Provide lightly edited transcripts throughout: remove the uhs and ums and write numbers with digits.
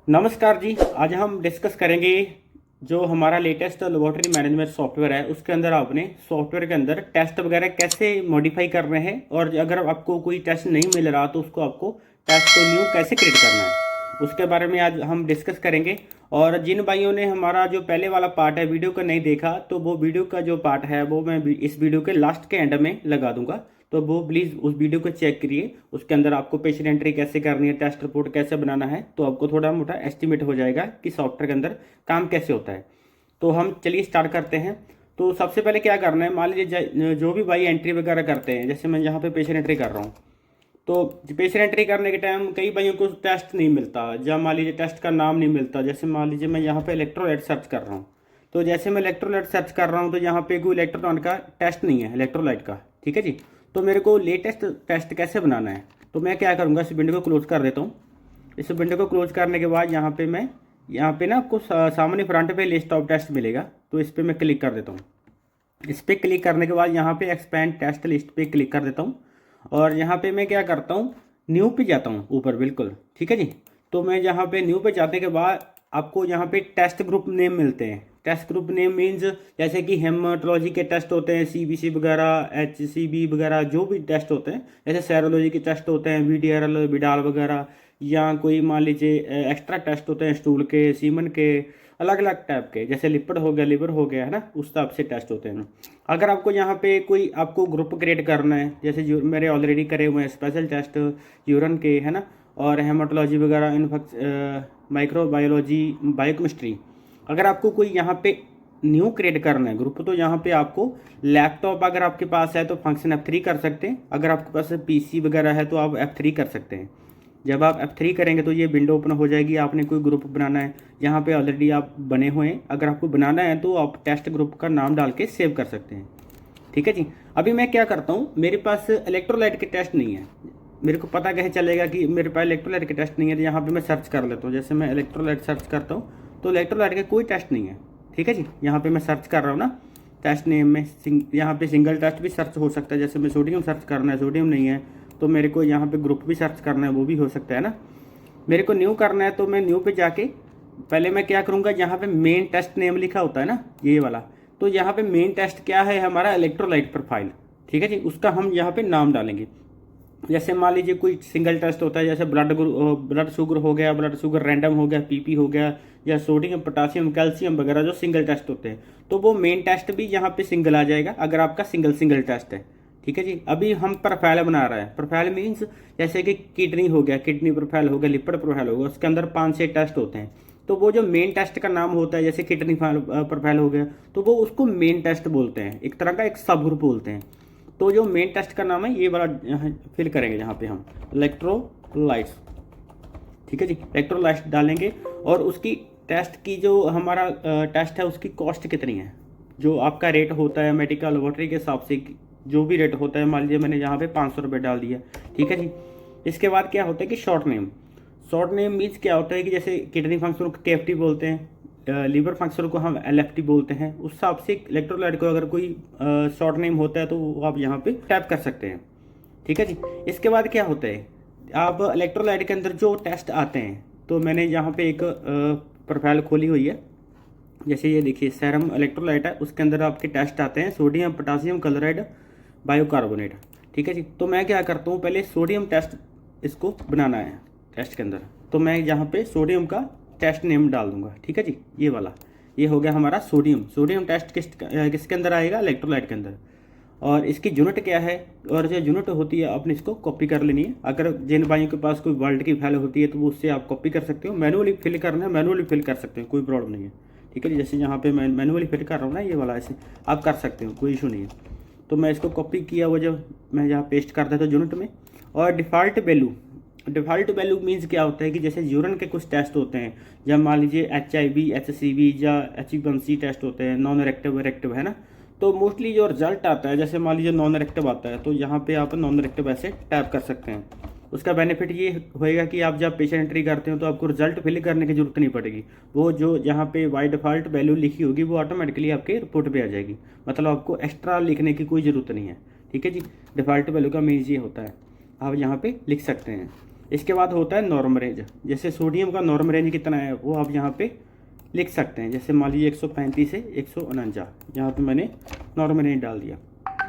नमस्कार जी। आज हम डिस्कस करेंगे जो हमारा लेटेस्ट लेबोरेटरी मैनेजमेंट सॉफ्टवेयर है उसके अंदर आपने सॉफ्टवेयर के अंदर टेस्ट वगैरह कैसे मॉडिफाई कर रहे हैं, और अगर आपको कोई टेस्ट नहीं मिल रहा तो उसको आपको टेस्ट को न्यू कैसे क्रिएट करना है उसके बारे में आज हम डिस्कस करेंगे। और जिन भाइयों ने हमारा जो पहले वाला पार्ट है वीडियो को नहीं देखा तो वो वीडियो का जो पार्ट है वो मैं इस वीडियो के लास्ट के एंड में लगा दूंगा, तो वो प्लीज़ उस वीडियो को चेक करिए। उसके अंदर आपको पेशेंट एंट्री कैसे करनी है, टेस्ट रिपोर्ट कैसे बनाना है, तो आपको थोड़ा मोटा एस्टिमेट हो जाएगा कि सॉफ्टवेयर के अंदर काम कैसे होता है। तो हम चलिए स्टार्ट करते हैं। तो सबसे पहले क्या करना है, मान लीजिए जो भी भाई एंट्री वगैरह करते हैं, जैसे मैं यहाँ पे पेशेंट एंट्री कर रहा हूँ, तो पेशेंट एंट्री करने के टाइम कई भाइयों को टेस्ट नहीं मिलता, या मान लीजिए टेस्ट का नाम नहीं मिलता। जैसे मान लीजिए मैं यहाँ पे इलेक्ट्रोलाइट सर्च कर रहा हूँ, तो जैसे मैं इलेक्ट्रोलाइट सर्च कर रहा हूँ तो यहाँ पे कोई इलेक्ट्रोलाइट का टेस्ट नहीं है, इलेक्ट्रोलाइट का। ठीक है जी। तो मेरे को लेटेस्ट टेस्ट कैसे बनाना है, तो मैं क्या करूँगा, इस विंडो को क्लोज कर देता हूँ। इस विंडो को क्लोज करने के बाद यहाँ पे ना आपको सामने फ्रंट पे लिस्ट ऑफ टेस्ट मिलेगा, तो इस पर मैं क्लिक कर देता हूँ। इस पर क्लिक करने के बाद यहाँ पे एक्सपैंड टेस्ट लिस्ट पे क्लिक कर देता हूँ, और यहाँ पे मैं क्या करता हूँ, न्यू पे जाता हूँ ऊपर बिल्कुल। ठीक है जी। तो मैं यहाँ पे न्यू पे जाने के बाद आपको यहाँ पे टेस्ट ग्रुप नेम मिलते हैं। टेस्ट ग्रुप नेम मीन्स जैसे कि हेमाटोलॉजी के टेस्ट होते हैं, सीबीसी वगैरह, एचसीबी वगैरह, जो भी टेस्ट होते हैं, जैसे सेरोलॉजी के टेस्ट होते हैं, वीडीआरएल विडाल वगैरह, या कोई मान लीजिए एक्स्ट्रा टेस्ट होते हैं स्टूल के, सीमन के, अलग अलग टाइप के, जैसे लिपिड हो गया, लिवर हो गया, है ना, उस टाइप से टेस्ट होते हैं। अगर आपको यहाँ पे कोई आपको ग्रुप क्रिएट करना है, जैसे मेरे ऑलरेडी करे हुए हैं स्पेशल टेस्ट यूरन के, है ना, और हेमाटोलॉजी वगैरह, माइक्रोबायोलॉजी, बायोकेमिस्ट्री, अगर आपको कोई यहाँ पे न्यू क्रिएट करना है ग्रुप, तो यहाँ पे आपको लैपटॉप अगर आपके पास है तो फंक्शन F3 कर सकते हैं। अगर आपके पास पीसी वगैरह है तो आप F3 कर सकते हैं। जब आप F3 करेंगे तो ये विंडो ओपन हो जाएगी। आपने कोई ग्रुप बनाना है, यहाँ पे ऑलरेडी आप बने हुए हैं, अगर आपको बनाना है तो आप टेस्ट ग्रुप का नाम डाल के सेव कर सकते हैं। ठीक है जी। अभी मैं क्या करता हूँ, मेरे पास इलेक्ट्रोलाइट के टेस्ट नहीं है, मेरे को पता कैसे चलेगा कि मेरे पास इलेक्ट्रोलाइट के टेस्ट नहीं है, तो यहाँ पे मैं सर्च कर लेता हूँ। जैसे मैं इलेक्ट्रोलाइट सर्च करता हूँ तो इलेक्ट्रोलाइट के कोई टेस्ट नहीं है। ठीक है जी। यहाँ पे मैं सर्च कर रहा हूँ ना, टेस्ट नेम में यहाँ पे सिंगल टेस्ट भी सर्च हो सकता है। जैसे मैं सोडियम सर्च करना है, सोडियम नहीं है, तो मेरे को यहाँ पे ग्रुप भी सर्च करना है, वो भी हो सकता है ना। मेरे को न्यू करना है तो मैं न्यू पे जाके पहले मैं क्या करूँगा, यहाँ पे मेन टेस्ट नेम लिखा होता है ना, ये वाला, तो यहाँ पे मेन टेस्ट क्या है, हमारा इलेक्ट्रोलाइट प्रोफाइल। ठीक है जी। उसका हम यहाँ पे नाम डालेंगे। जैसे मान लीजिए कोई सिंगल टेस्ट होता है, जैसे ब्लड शुगर हो गया, ब्लड शुगर रैंडम हो गया, पीपी हो गया, या सोडियम, पोटासियम, कैल्शियम वगैरह, जो सिंगल टेस्ट होते हैं, तो वो मेन टेस्ट भी यहाँ पे सिंगल आ जाएगा अगर आपका सिंगल सिंगल टेस्ट है। ठीक है जी। अभी हम प्रोफाइल बना रहे हैं। प्रोफाइल मीन्स जैसे कि किडनी हो गया, किडनी प्रोफाइल हो गया, लिपिड प्रोफाइल हो गया, उसके अंदर 5-6 टेस्ट होते हैं। तो वो जो मेन टेस्ट का नाम होता है, जैसे किडनी प्रोफाइल हो गया, तो वो उसको मेन टेस्ट बोलते हैं, एक तरह का एक सब ग्रुप बोलते हैं। तो जो मेन टेस्ट का नाम है ये वाला यहाँ फिल करेंगे, यहाँ पे हम इलेक्ट्रोलाइट्स। ठीक है जी। इलेक्ट्रोलाइट्स डालेंगे, और उसकी टेस्ट की जो हमारा टेस्ट है उसकी कॉस्ट कितनी है, जो आपका रेट होता है मेडिकल लेबोरेटरी के हिसाब से, जो भी रेट होता है, मान लीजिए मैंने यहाँ पे 500 रुपये डाल दिया। ठीक है जी। इसके बाद क्या होता है कि short name. Short name means क्या होता है कि जैसे किडनी फंक्शन को KFT बोलते हैं, लीवर फंक्शन को हम LFT बोलते हैं, उस हिसाब से इलेक्ट्रोलाइट को अगर कोई शॉर्ट नेम होता है तो वो आप यहाँ पे टाइप कर सकते हैं। ठीक है जी। इसके बाद क्या होता है, आप इलेक्ट्रोलाइट के अंदर जो टेस्ट आते हैं, तो मैंने यहाँ पे एक प्रोफाइल खोली हुई है। जैसे ये देखिए सेरम इलेक्ट्रोलाइट है, उसके अंदर आपके टेस्ट आते हैं, सोडियम, पोटासियम क्लोराइड, बायोकार्बोनेट। ठीक है जी। तो मैं क्या करता हूँ, पहले सोडियम टेस्ट इसको बनाना है टेस्ट के अंदर, तो मैं यहाँ पे सोडियम का टेस्ट नेम डाल दूंगा। ठीक है जी। ये वाला, ये हो गया हमारा सोडियम। सोडियम टेस्ट किसके अंदर आएगा, इलेक्ट्रोलाइट के अंदर। और इसकी यूनिट क्या है, और जो यूनिट होती है आपने इसको कॉपी कर लेनी है। अगर जिन भाइयों के पास कोई वर्ल्ड की फाइल होती है तो वो उससे आप कॉपी कर सकते हो। मैनुअली फिल करना है, मैनुअली फिल कर सकते हो, कोई प्रॉब्लम नहीं है। ठीक है जी। जैसे यहाँ पे मैं मैनुअली फिल कर रहा हूँ ना, ये वाला, ऐसे आप कर सकते हो, कोई इशू नहीं है। तो मैं इसको कॉपी किया वो जब मैं यहाँ पेस्ट कर देता हूँ यूनिट में। और default value, default value means क्या होता है कि जैसे यूरिन के कुछ टेस्ट होते हैं, जब मान लीजिए HIV, HCV या HbA1c टेस्ट होते हैं, नॉन रिएक्टिव रिएक्टिव, है ना, तो मोस्टली जो रिजल्ट आता है, जैसे मान लीजिए नॉन रिएक्टिव आता है, तो यहाँ पे आप नॉन रिएक्टिव ऐसे टैप कर सकते हैं। उसका बेनिफिट ये होएगा कि आप जब पेशेंट एंट्री करते हो तो आपको रिजल्ट फिल करने की जरूरत नहीं पड़ेगी। वो जो जहाँ पे बाय डिफ़ॉल्ट वैल्यू लिखी होगी वो ऑटोमेटिकली आपके रिपोर्ट पे आ जाएगी, मतलब आपको एक्स्ट्रा लिखने की कोई ज़रूरत नहीं है। ठीक है जी। डिफ़ॉल्ट वैल्यू का मीन्स ये होता है, आप यहाँ पे लिख सकते हैं। इसके बाद होता है नॉर्म रेंज। जैसे सोडियम का नॉर्म रेंज कितना है वो आप यहाँ पे लिख सकते हैं। जैसे मान लीजिए 135 से 149, यहाँ पे मैंने नॉर्म रेंज डाल दिया।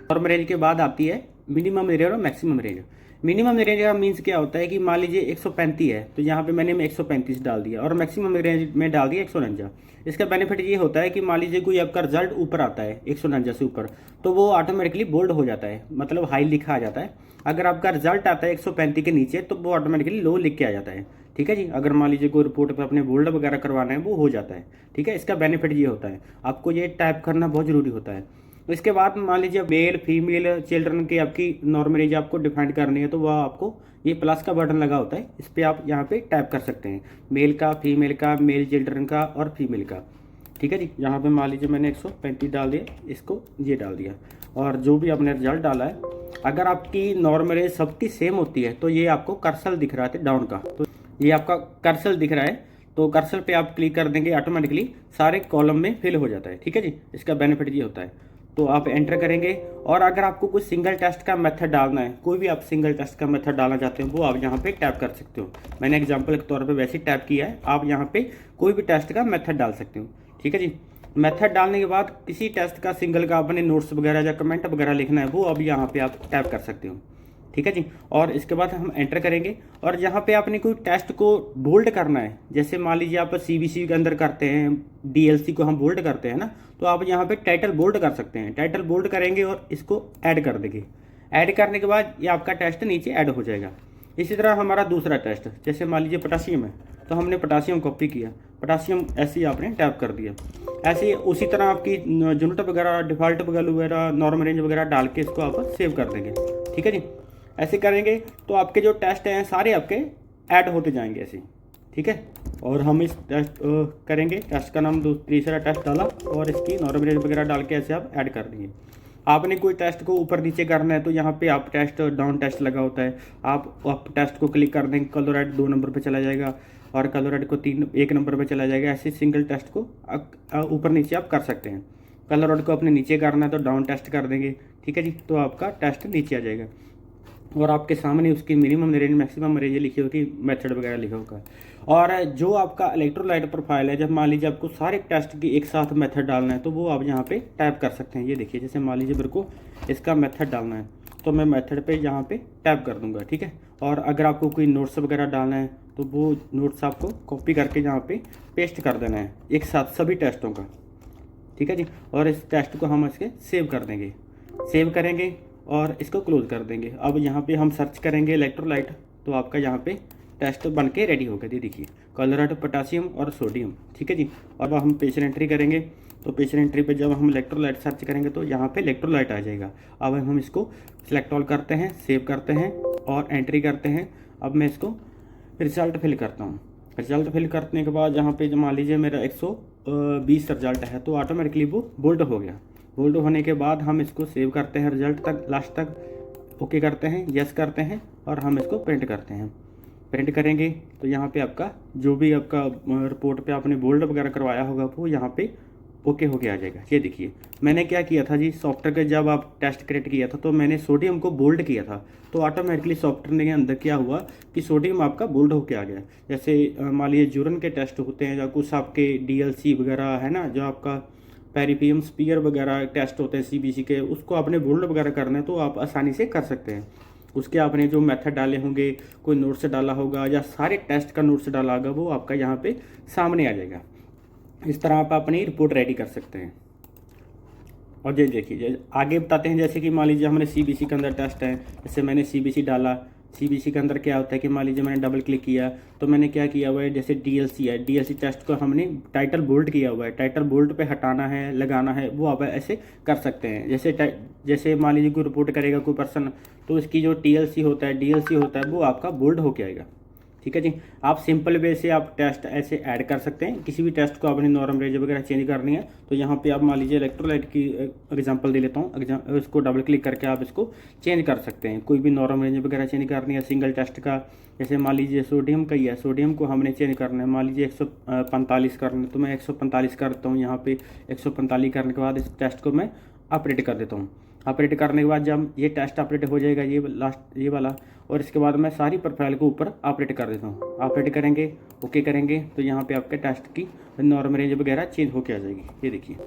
नॉर्म रेंज के बाद आती है मिनिमम रेंज और मैक्सिमम रेंज। मिनिमम रेंज का मीन्स क्या होता है कि मान लीजिए 135 है तो यहाँ पे मैंने 135 डाल दिया, और मैक्सिमम रेंज में डाल दिया 149। इसका बेनिफिट ये होता है कि मान लीजिए कोई आपका रिजल्ट ऊपर आता है 149 से ऊपर, तो वो ऑटोमेटिकली बोल्ड हो जाता है, मतलब हाई लिखा आ जाता है। अगर आपका रिजल्ट आता है 135 के नीचे तो वो ऑटोमेटिकली लो लिख के आ जाता है। ठीक है जी, अगर मान लीजिए कोई रिपोर्ट पे अपने बोल्ड वगैरह करवाना है वो हो जाता है। ठीक है, इसका बेनिफिट ये होता है, आपको ये टाइप करना बहुत जरूरी होता है। इसके बाद मान लीजिए मेल फीमेल चिल्ड्रन की आपकी नॉर्मल एज आपको डिफाइन करनी है, तो वह आपको ये प्लस का बटन लगा होता है, इस पर आप यहाँ पे टाइप कर सकते हैं, मेल का, फीमेल का, मेल चिल्ड्रन का और फीमेल का। ठीक है जी, यहाँ पे मान लीजिए मैंने 135 डाल दिया, इसको ये डाल दिया, और जो भी आपने रिजल्ट डाला है, अगर आपकी नॉर्मल एज सबकी सेम होती है तो ये आपको कर्सर दिख रहा है डाउन का, तो ये आपका कर्सर दिख रहा है, तो कर्सर पे आप क्लिक कर देंगे, ऑटोमेटिकली सारे कॉलम में फिल हो जाता है। ठीक है जी, इसका बेनिफिट ये होता है। तो आप एंटर करेंगे, और अगर आपको कोई सिंगल टेस्ट का मेथड डालना है, कोई भी आप सिंगल टेस्ट का मेथड डालना चाहते हो, वो आप यहाँ पे टैप कर सकते हो। मैंने एग्जांपल के तौर पे वैसे ही टैप किया है, आप यहाँ पे कोई भी टेस्ट का मेथड डाल सकते हो। ठीक है जी, मेथड डालने के बाद किसी टेस्ट का सिंगल का अपने नोट्स वगैरह या कमेंट वगैरह लिखना है, वो अब यहाँ पे आप टैप कर सकते हो। ठीक है जी, और इसके बाद हम एंटर करेंगे, और यहाँ पे आपने कोई टेस्ट को बोल्ड करना है, जैसे मान लीजिए आप सीबीसी के अंदर करते हैं, डीएलसी को हम बोल्ड करते हैं ना, तो आप यहाँ पे टाइटल बोल्ड कर सकते हैं। टाइटल बोल्ड करेंगे और इसको ऐड कर देंगे। ऐड करने के बाद ये आपका टेस्ट नीचे ऐड हो जाएगा। इसी तरह हमारा दूसरा टेस्ट, जैसे मान लीजिए पोटासियम है, तो हमने पोटासियम कॉपी किया, पोटासियम ऐसे ही आपने टैप कर दिया। ऐसे ही उसी तरह आपकी यूनिट वगैरह, डिफॉल्ट वगैरह, नॉर्म रेंज वगैरह डाल के इसको आप सेव कर देंगे। ठीक है जी, ऐसे करेंगे तो आपके जो टेस्ट हैं सारे आपके ऐड होते जाएंगे ऐसे। ठीक है, और हम इस टेस्ट करेंगे, टेस्ट का नाम तीसरा टेस्ट डाला, और इसकी नॉर्म रेंज वगैरह डाल के ऐसे आप ऐड कर देंगे। आपने कोई टेस्ट को ऊपर नीचे करना है तो यहाँ पे आप टेस्ट डाउन टेस्ट लगा होता है, आप टेस्ट को क्लिक कर देंगे, कलोराइड 2 नंबर पे चला जाएगा, और कलोराइड को 1 नंबर पे चला जाएगा। ऐसे सिंगल टेस्ट को ऊपर नीचे आप कर सकते हैं। कलोराइड को अपने नीचे करना है तो डाउन टेस्ट कर देंगे। ठीक है जी, तो आपका टेस्ट नीचे आ जाएगा, और आपके सामने उसकी मिनिमम रेंज, मैक्सिमम रेंज लिखी होगी, मेथड वगैरह लिखा होगा। और जो आपका इलेक्ट्रोलाइट प्रोफाइल है, जब मान लीजिए आपको सारे टेस्ट की एक साथ मेथड डालना है तो वो आप यहाँ पे टाइप कर सकते हैं। ये देखिए, जैसे मान लीजिए मेरे को इसका मेथड डालना है तो मैं मेथड पे यहाँ पे टाइप कर दूंगा। ठीक है, और अगर आपको कोई नोट्स वगैरह डालना है तो वो नोट्स आपको कॉपी करके यहाँ पे पेस्ट कर देना है एक साथ सभी टेस्टों का। ठीक है जी, और इस टेस्ट को हम इसके सेव कर देंगे, सेव करेंगे और इसको क्लोज कर देंगे। अब यहाँ पे हम सर्च करेंगे इलेक्ट्रोलाइट, तो आपका यहाँ पे टेस्ट बन के रेडी हो गया। देखिए, क्लोराइड, पोटासियम और सोडियम। ठीक है जी, अब हम पेज एंट्री करेंगे, तो पेज एंट्री पे जब हम इलेक्ट्रोलाइट सर्च करेंगे तो यहाँ पे इलेक्ट्रोलाइट आ जाएगा। अब हम इसको सिलेक्ट ऑल करते हैं, सेव करते हैं और एंट्री करते हैं। अब मैं इसको रिजल्ट फिल करता हूँ। रिजल्ट फिल करने के बाद यहाँ पे मान लीजिए मेरा 120 रिजल्ट है, तो ऑटोमेटिकली वो बोल्ड हो गया। बोल्ड होने के बाद हम इसको सेव करते हैं, रिजल्ट तक लास्ट तक ओके करते हैं, यस करते हैं, और हम इसको प्रिंट करते हैं। प्रिंट करेंगे तो यहाँ पे आपका जो भी आपका रिपोर्ट पे आपने बोल्ड वगैरह करवाया होगा वो यहाँ पे ओके होके आ जाएगा। ये देखिए, मैंने क्या किया था जी, सॉफ्टवेयर का जब आप टेस्ट क्रिएट किया था तो मैंने सोडियम को बोल्ड किया था, तो ऑटोमेटिकली सॉफ्टवेयर के अंदर क्या हुआ कि सोडियम आपका बोल्ड होके आ गया। जैसे मान लीजिए यूरिन के टेस्ट होते हैं, या कुछ आपके डीएलसी वगैरह है ना, जो आपका पेरिफियम स्पीयर वगैरह टेस्ट होते हैं सीबीसी के, उसको आपने बोल्ड वगैरह करना है तो आप आसानी से कर सकते हैं। उसके आपने जो मेथड डाले होंगे, कोई नोट्स डाला होगा या सारे टेस्ट का नोट्स डाला होगा, वो आपका यहाँ पे सामने आ जाएगा। इस तरह आप अपनी रिपोर्ट रेडी कर सकते हैं। और ये देखिए, आगे बताते हैं, जैसे कि मान लीजिए हमने सीबीसी के अंदर टेस्ट है, जैसे मैंने सीबीसी डाला, सीबीसी के अंदर क्या होता है कि मान लीजिए मैंने डबल क्लिक किया तो मैंने क्या किया हुआ है, जैसे डीएलसी है, डीएलसी टेस्ट को हमने टाइटल बोल्ड किया हुआ है, टाइटल बोल्ड पे हटाना है, लगाना है, वो आप ऐसे कर सकते हैं। जैसे मान लीजिए कोई रिपोर्ट करेगा कोई पर्सन, तो इसकी जो टीएलसी होता है, डीएलसी होता है, वो आपका बोल्ड होके आएगा। ठीक है जी, आप सिंपल वे से आप टेस्ट ऐसे ऐड कर सकते हैं। किसी भी टेस्ट को अपनी नॉर्म रेंज वगैरह चेंज करनी है तो यहाँ पे आप मान लीजिए इलेक्ट्रोलाइट की एग्जांपल दे लेता हूँ, इसको डबल क्लिक करके आप इसको चेंज कर सकते हैं। कोई भी नॉर्म रेंज वगैरह चेंज करनी है सिंगल टेस्ट का, जैसे मान लीजिए सोडियम का ही है, सोडियम को हमने चेंज करना है, मान लीजिए 145 करना है तो मैं 145 करता हूँ। यहाँ पे 145 करने के बाद इस टेस्ट को मैं अपडेट कर देता हूँ। ऑपरेट करने के बाद जब ये टेस्ट ऑपरेट हो जाएगा, ये लास्ट ये वाला, और इसके बाद मैं सारी प्रोफाइल को ऊपर ऑपरेट कर देता हूँ। ऑपरेट करेंगे, ओके करेंगे, तो यहाँ पे आपके टेस्ट की नॉर्म रेंज वगैरह चेंज होके आ जाएगी। ये देखिए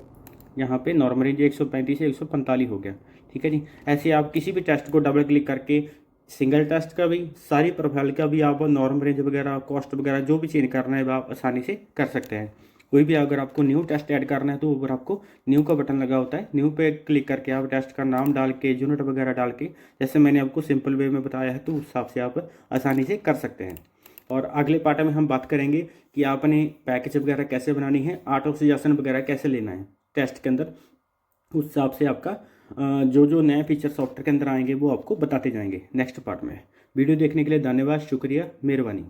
यहाँ पे नॉर्म रेंज 135 से 145 हो गया। ठीक है जी। ऐसे आप किसी भी टेस्ट को डबल क्लिक करके सिंगल टेस्ट का भी, सारी प्रोफाइल का भी आप नॉर्म रेंज वगैरह, कॉस्ट वगैरह जो भी चेंज करना है वो आप आसानी से कर सकते हैं। कोई भी अगर आपको न्यू टेस्ट ऐड करना है तो ऊपर आपको न्यू का बटन लगा होता है, न्यू पे क्लिक करके आप टेस्ट का नाम डाल के, यूनिट वगैरह डाल के, जैसे मैंने आपको सिंपल वे में बताया है, तो उस हिसाब से आप आसानी से कर सकते हैं। और अगले पार्ट में हम बात करेंगे कि आपने पैकेज वगैरह कैसे बनानी है, ऑटो सजेशन वगैरह कैसे लेना है टेस्ट के अंदर। उस हिसाब से आपका जो जो नए फीचर सॉफ्टवेयर के अंदर आएंगे वो आपको बताते जाएंगे नेक्स्ट पार्ट में। वीडियो देखने के लिए धन्यवाद, शुक्रिया, मेहरबानी।